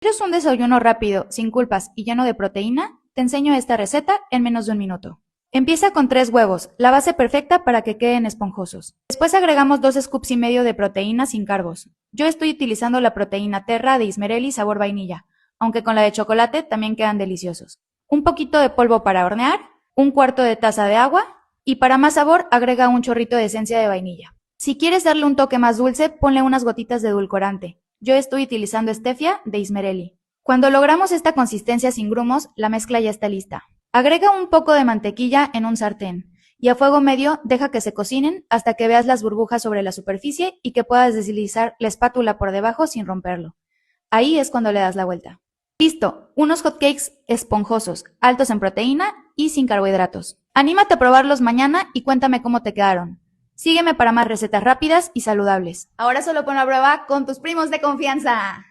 ¿Quieres un desayuno rápido, sin culpas y lleno de proteína? Te enseño esta receta en menos de un minuto. Empieza con 3 huevos, la base perfecta para que queden esponjosos. Después agregamos 2 scoops y medio de proteína sin carbos. Yo estoy utilizando la proteína Terra de Ismerelli sabor vainilla, aunque con la de chocolate también quedan deliciosos. Un poquito de polvo para hornear, un cuarto de taza de agua y para más sabor agrega un chorrito de esencia de vainilla. Si quieres darle un toque más dulce, ponle unas gotitas de edulcorante. Yo estoy utilizando stevia de Ismerelli. Cuando logramos esta consistencia sin grumos, la mezcla ya está lista. Agrega un poco de mantequilla en un sartén y a fuego medio deja que se cocinen hasta que veas las burbujas sobre la superficie y que puedas deslizar la espátula por debajo sin romperlo. Ahí es cuando le das la vuelta. Listo, unos hotcakes esponjosos, altos en proteína y sin carbohidratos. Anímate a probarlos mañana y cuéntame cómo te quedaron. Sígueme para más recetas rápidas y saludables. Ahora solo pon a prueba con tus primos de confianza.